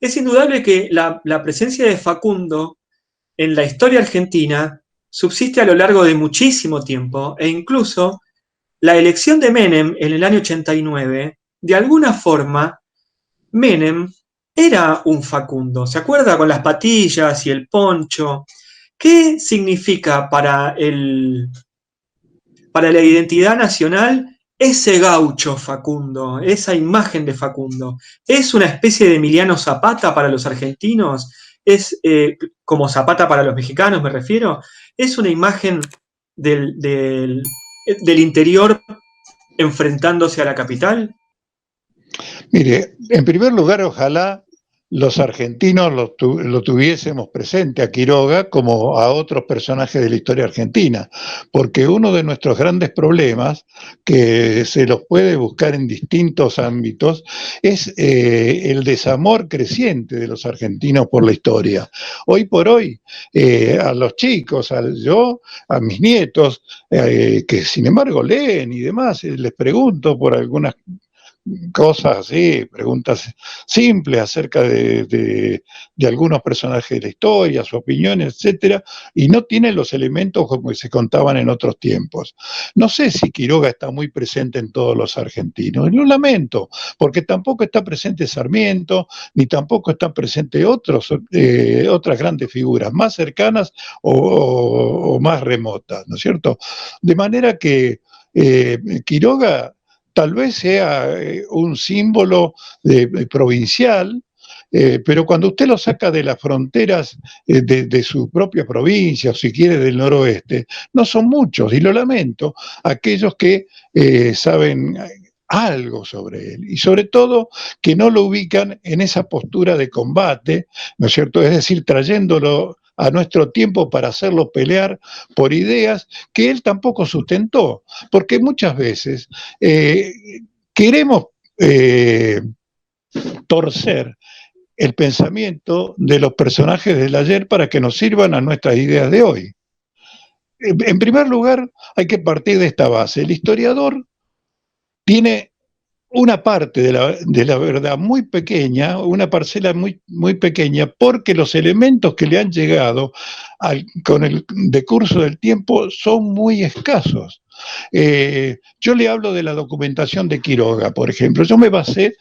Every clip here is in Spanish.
Es indudable que la presencia de Facundo en la historia argentina subsiste a lo largo de muchísimo tiempo e incluso la elección de Menem en el año 89, de alguna forma, Menem era un Facundo. ¿Se acuerda con las patillas y el poncho? ¿Qué significa para la identidad nacional ese gaucho Facundo, esa imagen de Facundo? ¿Es una especie de Emiliano Zapata para los argentinos? ¿Es como Zapata para los mexicanos, me refiero? ¿Es una imagen del interior enfrentándose a la capital? Mire, en primer lugar, ojalá los argentinos lo tuviésemos presente a Quiroga como a otros personajes de la historia argentina, porque uno de nuestros grandes problemas, que se los puede buscar en distintos ámbitos, es el desamor creciente de los argentinos por la historia. Hoy por hoy, a los chicos, a mis nietos, que sin embargo leen y demás, les pregunto por algunas cosas así, preguntas simples acerca de algunos personajes de la historia, su opinión, etcétera, y no tienen los elementos como se contaban en otros tiempos. No sé si Quiroga está muy presente en todos los argentinos, y lo lamento, porque tampoco está presente Sarmiento, ni tampoco están presentes otras grandes figuras, más cercanas o más remotas, ¿no es cierto? De manera que Quiroga tal vez sea un símbolo provincial, pero cuando usted lo saca de las fronteras de su propia provincia, o si quiere del noroeste, no son muchos, y lo lamento, aquellos que saben algo sobre él, y sobre todo que no lo ubican en esa postura de combate, ¿no es cierto? Es decir, trayéndolo a nuestro tiempo para hacerlo pelear por ideas que él tampoco sustentó, porque muchas veces queremos torcer el pensamiento de los personajes del ayer para que nos sirvan a nuestras ideas de hoy. En primer lugar, hay que partir de esta base. El historiador tiene una parte de la verdad muy pequeña, una parcela muy, muy pequeña, porque los elementos que le han llegado con el decurso del tiempo son muy escasos. Yo le hablo de la documentación de Quiroga, por ejemplo. Yo me basé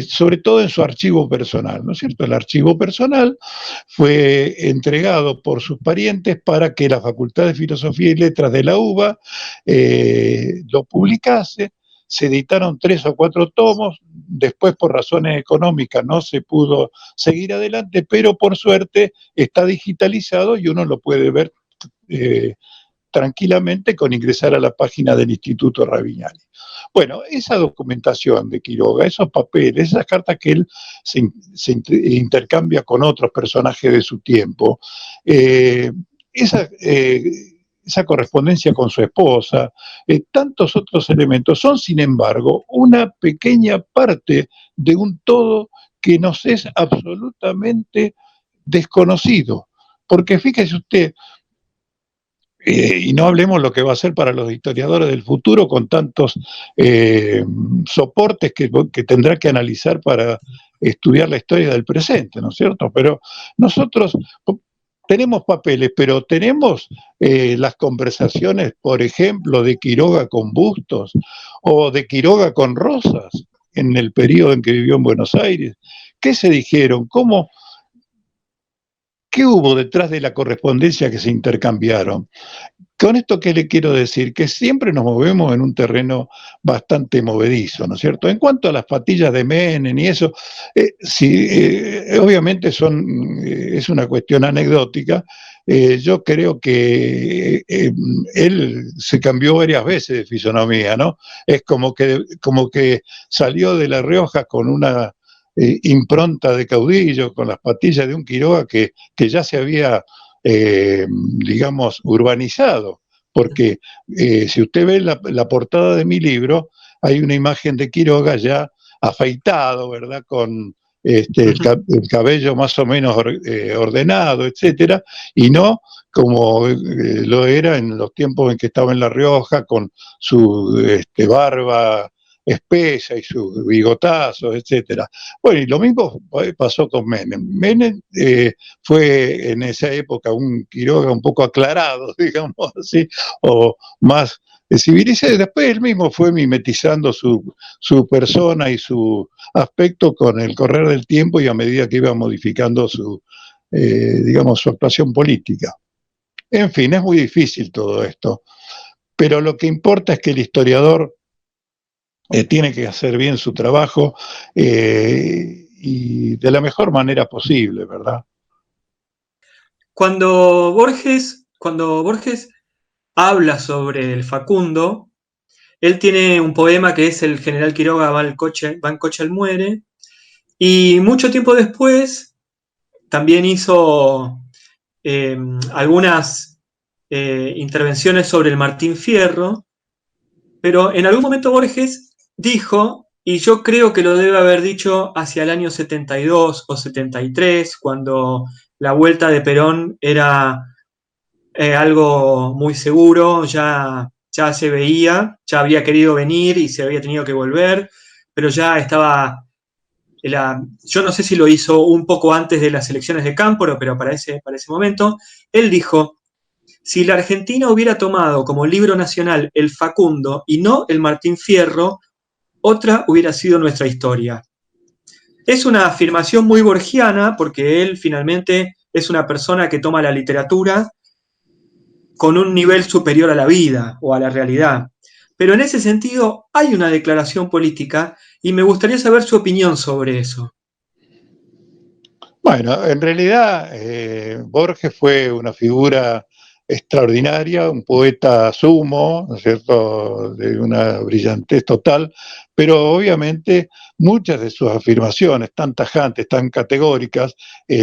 sobre todo en su archivo personal, ¿no es cierto? El archivo personal fue entregado por sus parientes para que la Facultad de Filosofía y Letras de la UBA lo publicase. Se editaron 3 o 4 tomos, después por razones económicas no se pudo seguir adelante, pero por suerte está digitalizado y uno lo puede ver tranquilamente con ingresar a la página del Instituto Ravignani. Bueno, esa documentación de Quiroga, esos papeles, esas cartas que él se intercambia con otros personajes de su tiempo, esa esa correspondencia con su esposa, tantos otros elementos, son sin embargo una pequeña parte de un todo que nos es absolutamente desconocido. Porque fíjese usted, y no hablemos lo que va a ser para los historiadores del futuro con tantos soportes que tendrá que analizar para estudiar la historia del presente, ¿no es cierto? Pero nosotros tenemos papeles, pero tenemos las conversaciones, por ejemplo, de Quiroga con Bustos o de Quiroga con Rosas en el periodo en que vivió en Buenos Aires. ¿Qué se dijeron? ¿Qué hubo detrás de la correspondencia que se intercambiaron? Con esto, ¿qué le quiero decir? Que siempre nos movemos en un terreno bastante movedizo, ¿no es cierto? En cuanto a las patillas de Menem y eso, sí, obviamente es una cuestión anecdótica. Yo creo que él se cambió varias veces de fisonomía, ¿no? Es como que salió de La Rioja con una impronta de caudillo, con las patillas de un Quiroga que ya se había digamos, urbanizado, porque si usted ve la portada de mi libro, hay una imagen de Quiroga ya afeitado, ¿verdad? Con el cabello más o menos ordenado, etcétera, y no como lo era en los tiempos en que estaba en La Rioja, con su barba espesa y sus bigotazos, etcétera. Bueno, y lo mismo pasó con Menem. Menem fue en esa época un Quiroga un poco aclarado, digamos así, o más civilizado. Después él mismo fue mimetizando su persona y su aspecto con el correr del tiempo y a medida que iba modificando digamos, su actuación política. En fin, es muy difícil todo esto, pero lo que importa es que el historiador tiene que hacer bien su trabajo y de la mejor manera posible, ¿verdad? Cuando Borges habla sobre el Facundo, él tiene un poema que es El general Quiroga va en coche al muere, y mucho tiempo después también hizo eh, algunas intervenciones sobre el Martín Fierro, pero en algún momento Borges dijo, y yo creo que lo debe haber dicho hacia el año 72 o 73, cuando la vuelta de Perón era algo muy seguro, ya se veía, ya había querido venir y se había tenido que volver, pero ya estaba, yo no sé si lo hizo un poco antes de las elecciones de Cámpora, pero para ese momento, él dijo, si la Argentina hubiera tomado como libro nacional el Facundo y no el Martín Fierro, otra hubiera sido nuestra historia. Es una afirmación muy borgiana porque él finalmente es una persona que toma la literatura con un nivel superior a la vida o a la realidad. Pero en ese sentido hay una declaración política y me gustaría saber su opinión sobre eso. Bueno, en realidad Borges fue una figura extraordinaria, un poeta sumo, ¿no es cierto?, de una brillantez total, pero obviamente muchas de sus afirmaciones tan tajantes, tan categóricas,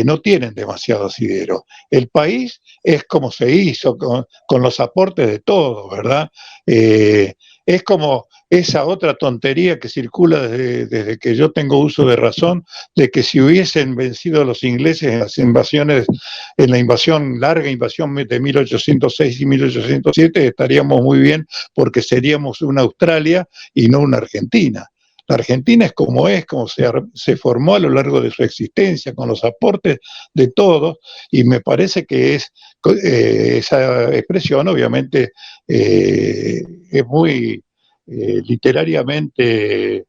no tienen demasiado asidero. El país es como se hizo, con los aportes de todos, ¿verdad? Es como esa otra tontería que circula desde que yo tengo uso de razón, de que si hubiesen vencido los ingleses en las invasiones, en la larga invasión de 1806 y 1807, estaríamos muy bien porque seríamos una Australia y no una Argentina. La Argentina es, como se formó a lo largo de su existencia, con los aportes de todos, y me parece que esa expresión obviamente es muy literariamente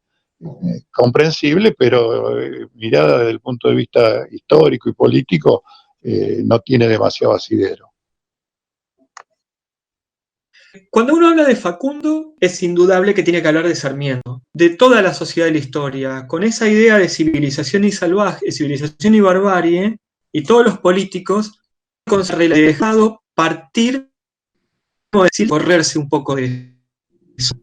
comprensible, pero mirada desde el punto de vista histórico y político, no tiene demasiado asidero. Cuando uno habla de Facundo, es indudable que tiene que hablar de Sarmiento, de toda la sociedad de la historia, con esa idea de civilización y salvaje, civilización y barbarie, y todos los políticos con dejado partir, como decir, correrse un poco de eso.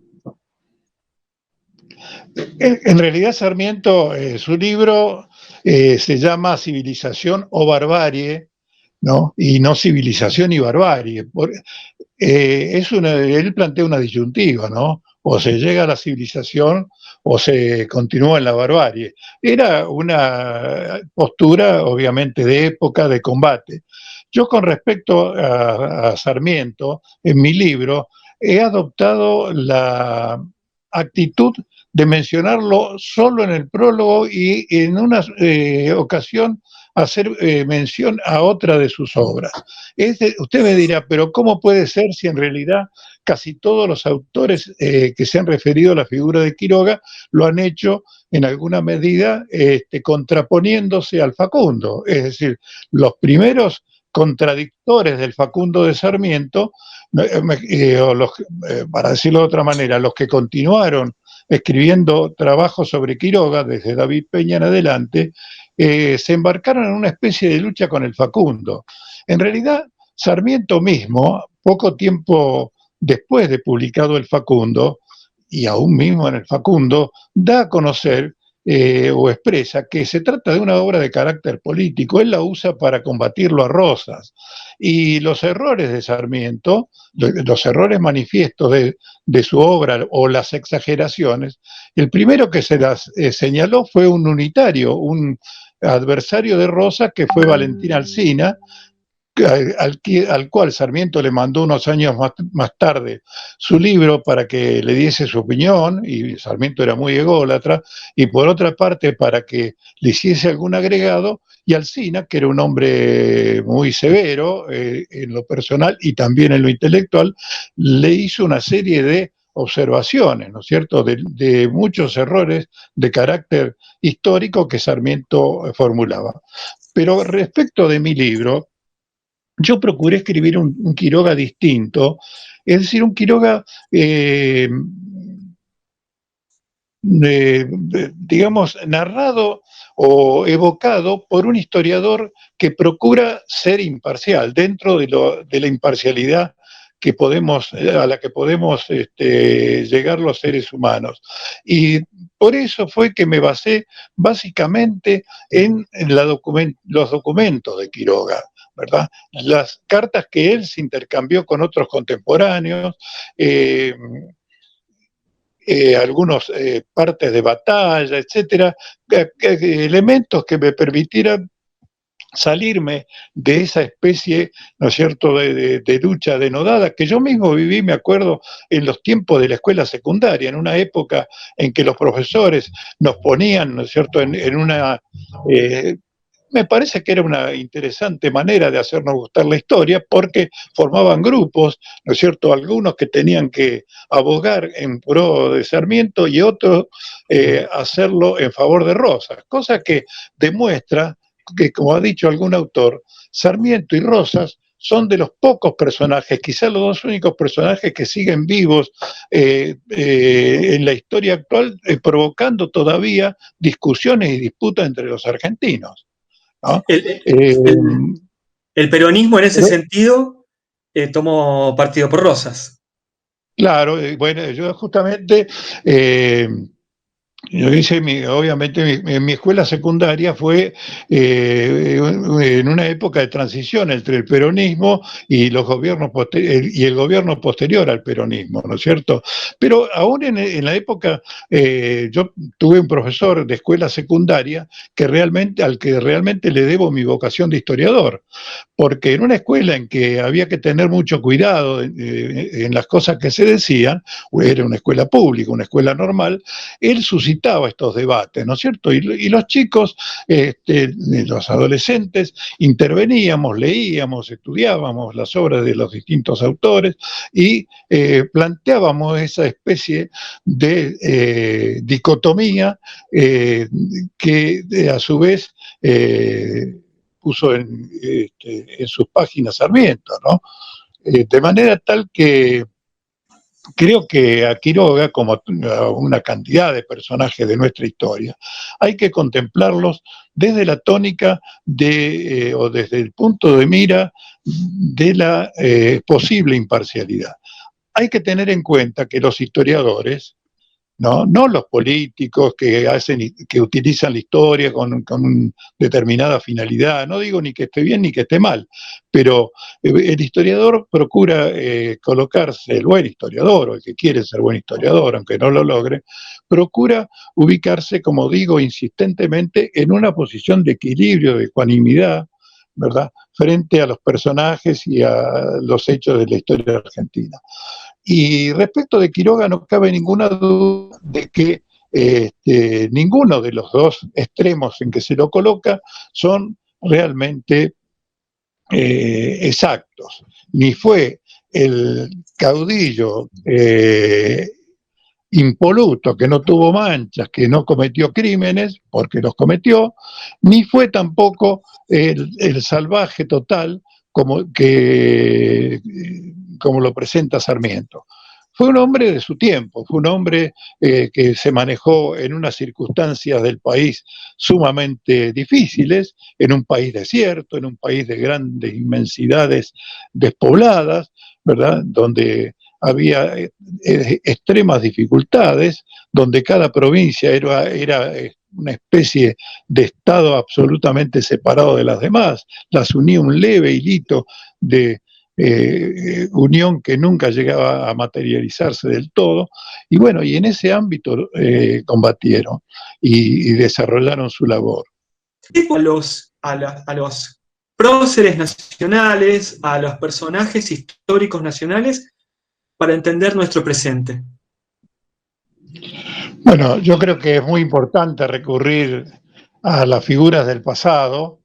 En realidad Sarmiento, su libro se llama Civilización o Barbarie, ¿no? Y no civilización y barbarie. Él plantea una disyuntiva, ¿no? O se llega a la civilización o se continúa en la barbarie. Era una postura, obviamente, de época, de combate. Yo con respecto a Sarmiento, en mi libro, he adoptado la actitud de mencionarlo solo en el prólogo y en una ocasión hacer mención a otra de sus obras. Usted me dirá, pero ¿cómo puede ser si en realidad casi todos los autores que se han referido a la figura de Quiroga lo han hecho en alguna medida contraponiéndose al Facundo? Es decir, los primeros contradictores del Facundo de Sarmiento, para decirlo de otra manera, los que continuaron escribiendo trabajos sobre Quiroga desde David Peña en adelante, se embarcaron en una especie de lucha con el Facundo. En realidad, Sarmiento mismo, poco tiempo después de publicado el Facundo, y aún mismo en el Facundo, da a conocer o expresa que se trata de una obra de carácter político. Él la usa para combatirlo a Rosas. Y los errores de Sarmiento, los errores manifiestos de su obra o las exageraciones, el primero que se las señaló fue un unitario, un adversario de Rosas, que fue Valentín Alsina, al cual Sarmiento le mandó unos años más tarde su libro para que le diese su opinión, y Sarmiento era muy ególatra, y por otra parte para que le hiciese algún agregado, y Alsina, que era un hombre muy severo en lo personal y también en lo intelectual, le hizo una serie de observaciones, ¿no es cierto?, de muchos errores de carácter histórico que Sarmiento formulaba. Pero respecto de mi libro, yo procuré escribir un Quiroga distinto, es decir, un Quiroga, digamos, narrado o evocado por un historiador que procura ser imparcial, dentro de la imparcialidad a la que podemos llegar los seres humanos. Y por eso fue que me basé básicamente en los documentos de Quiroga, ¿verdad? Las cartas que él se intercambió con otros contemporáneos, algunos partes de batalla, etcétera, elementos que me permitieran salirme de esa especie, ¿no es cierto?, de lucha denodada que yo mismo viví, me acuerdo, en los tiempos de la escuela secundaria, en una época en que los profesores nos ponían, ¿no es cierto?, en una... me parece que era una interesante manera de hacernos gustar la historia, porque formaban grupos, ¿no es cierto?, algunos que tenían que abogar en pro de Sarmiento y otros hacerlo en favor de Rosas, cosa que demuestra que, como ha dicho algún autor, Sarmiento y Rosas son de los pocos personajes, quizás los dos únicos personajes que siguen vivos en la historia actual, provocando todavía discusiones y disputas entre los argentinos, ¿no? El, el peronismo en ese sentido tomó partido por Rosas. Claro, bueno, yo justamente... yo hice, obviamente, mi escuela secundaria fue en una época de transición entre el peronismo y los gobiernos y el gobierno posterior al peronismo, ¿no es cierto? Pero aún en la época, yo tuve un profesor de escuela secundaria al que realmente le debo mi vocación de historiador, porque en una escuela en que había que tener mucho cuidado en las cosas que se decían, era una escuela pública, una escuela normal, él suscitaba estos debates, ¿no es cierto? Y los chicos, los adolescentes, interveníamos, leíamos, estudiábamos las obras de los distintos autores y planteábamos esa especie de dicotomía que a su vez puso en sus páginas Sarmiento, ¿no? De manera tal que creo que a Quiroga, como a una cantidad de personajes de nuestra historia, hay que contemplarlos desde la tónica o desde el punto de mira de la posible imparcialidad. Hay que tener en cuenta que los historiadores, no los políticos que utilizan la historia con determinada finalidad, no digo ni que esté bien ni que esté mal, pero el historiador procura colocarse, el buen historiador, o el que quiere ser buen historiador, aunque no lo logre, procura ubicarse, como digo insistentemente, en una posición de equilibrio, de ecuanimidad, ¿verdad?, frente a los personajes y a los hechos de la historia argentina. Y respecto de Quiroga no cabe ninguna duda de que ninguno de los dos extremos en que se lo coloca son realmente exactos. Ni fue el caudillo impoluto, que no tuvo manchas, que no cometió crímenes, porque los cometió, ni fue tampoco el salvaje total como lo presenta Sarmiento. Fue un hombre de su tiempo, fue un hombre que se manejó en unas circunstancias del país sumamente difíciles, en un país desierto, en un país de grandes inmensidades despobladas, ¿verdad?, donde había extremas dificultades, donde cada provincia era una especie de estado absolutamente separado de las demás, las unía un leve hilito de unión que nunca llegaba a materializarse del todo, y bueno, y en ese ámbito combatieron y desarrollaron su labor. A los próceres nacionales, a los personajes históricos nacionales, para entender nuestro presente? Bueno, yo creo que es muy importante recurrir a las figuras del pasado.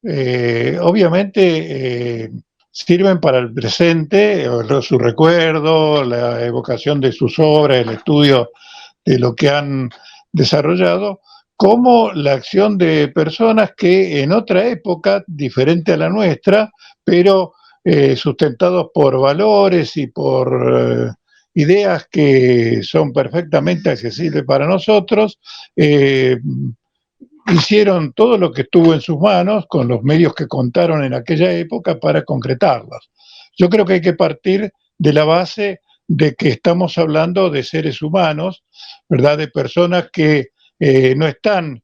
Obviamente sirven para el presente, su recuerdo, la evocación de sus obras, el estudio de lo que han desarrollado, como la acción de personas que en otra época, diferente a la nuestra, pero sustentados por valores y por ideas que son perfectamente accesibles para nosotros, hicieron todo lo que estuvo en sus manos con los medios que contaron en aquella época para concretarlas. Yo creo que hay que partir de la base de que estamos hablando de seres humanos, ¿verdad? De personas que no están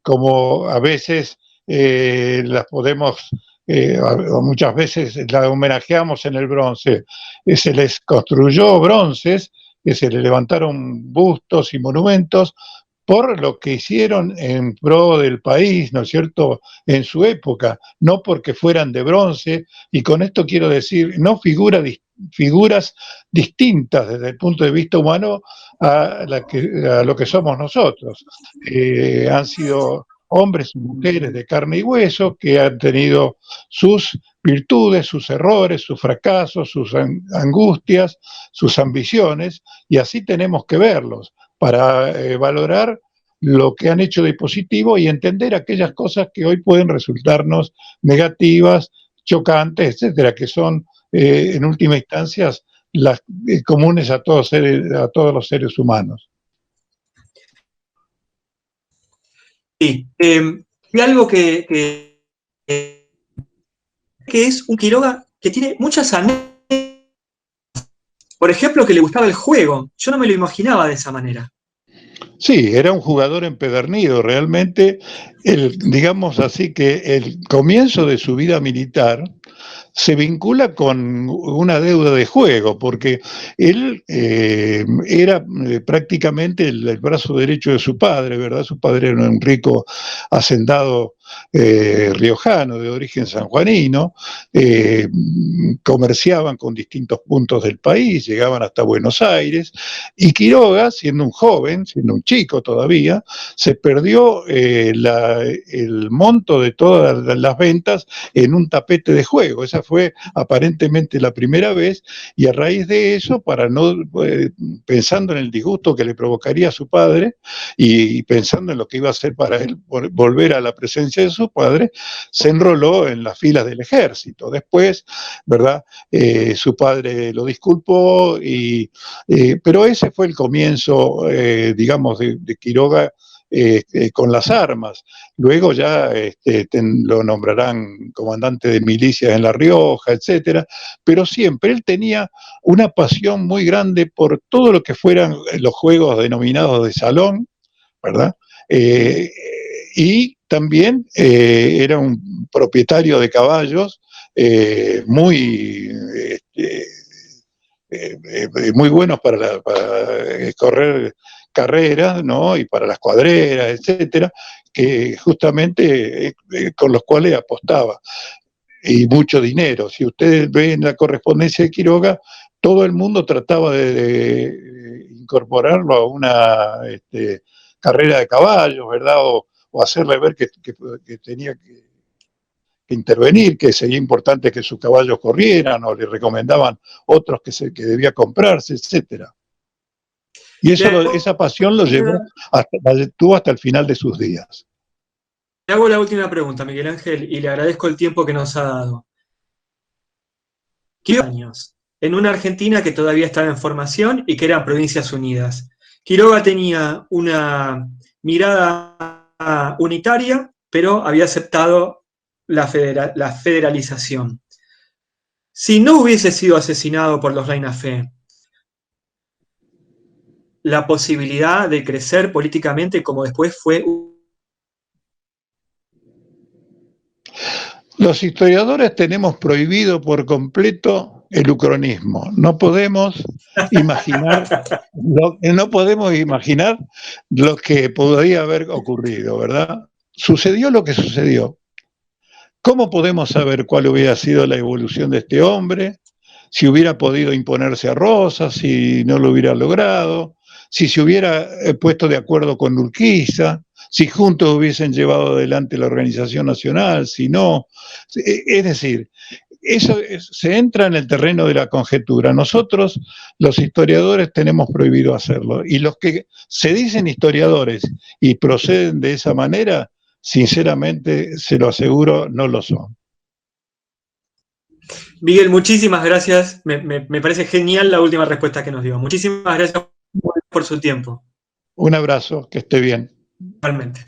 como a veces las podemos, o muchas veces las homenajeamos en el bronce. Se les construyó bronces, que se le levantaron bustos y monumentos por lo que hicieron en pro del país, ¿no es cierto?, en su época, no porque fueran de bronce, y con esto quiero decir, no figuras distintas desde el punto de vista humano a lo que somos nosotros. Han sido hombres y mujeres de carne y hueso que han tenido sus virtudes, sus errores, sus fracasos, sus angustias, sus ambiciones, y así tenemos que verlos para valorar lo que han hecho de positivo y entender aquellas cosas que hoy pueden resultarnos negativas, chocantes, etcétera, que son en última instancia las comunes a todos los seres humanos. Sí, y algo que es un Quiroga que tiene muchas anécdotas. Por ejemplo, que le gustaba el juego. Yo no me lo imaginaba de esa manera. Sí, era un jugador empedernido, realmente, digamos así que el comienzo de su vida militar se vincula con una deuda de juego, porque él era prácticamente el brazo derecho de su padre, ¿verdad? Su padre era un rico hacendado riojano de origen sanjuanino, comerciaban con distintos puntos del país, llegaban hasta Buenos Aires, y Quiroga, siendo un joven, siendo un chico todavía, se perdió el monto de todas las ventas en un tapete de juego. Esa fue aparentemente la primera vez, y a raíz de eso, para no pensando en el disgusto que le provocaría a su padre y pensando en lo que iba a hacer para él volver a la presencia de su padre, se enroló en las filas del ejército. Después, ¿verdad? Su padre lo disculpó, pero ese fue el comienzo, digamos, de Quiroga con las armas. Luego ya lo nombrarán comandante de milicias en La Rioja, etcétera, pero siempre él tenía una pasión muy grande por todo lo que fueran los juegos denominados de salón, ¿verdad? Y también era un propietario de caballos muy muy buenos para correr carreras, ¿no? Y para las cuadreras, etcétera, que justamente con los cuales apostaba. Y mucho dinero. Si ustedes ven la correspondencia de Quiroga, todo el mundo trataba de incorporarlo a una carrera de caballos, ¿verdad? O hacerle ver que tenía que intervenir, que sería importante que sus caballos corrieran, o le recomendaban otros que debía comprarse, etcétera. Y esa pasión la tuvo hasta el final de sus días. Le hago la última pregunta, Miguel Ángel, y le agradezco el tiempo que nos ha dado. ¿Qué años? En una Argentina que todavía estaba en formación y que eran Provincias Unidas. Quiroga tenía una mirada unitaria, pero había aceptado la federalización. Si no hubiese sido asesinado por los Reina Fe, la posibilidad de crecer políticamente como después fue... Los historiadores tenemos prohibido por completo el ucronismo. No podemos imaginar lo que podría haber ocurrido, ¿verdad? Sucedió lo que sucedió. ¿Cómo podemos saber cuál hubiera sido la evolución de este hombre? Si hubiera podido imponerse a Rosas, si no lo hubiera logrado, si se hubiera puesto de acuerdo con Urquiza, si juntos hubiesen llevado adelante la organización nacional, si no. Es decir, se entra en el terreno de la conjetura. Nosotros, los historiadores, tenemos prohibido hacerlo. Y los que se dicen historiadores y proceden de esa manera, sinceramente, se lo aseguro, no lo son. Miguel, muchísimas gracias. Me parece genial la última respuesta que nos dio. Muchísimas gracias por su tiempo. Un abrazo, que esté bien. Realmente.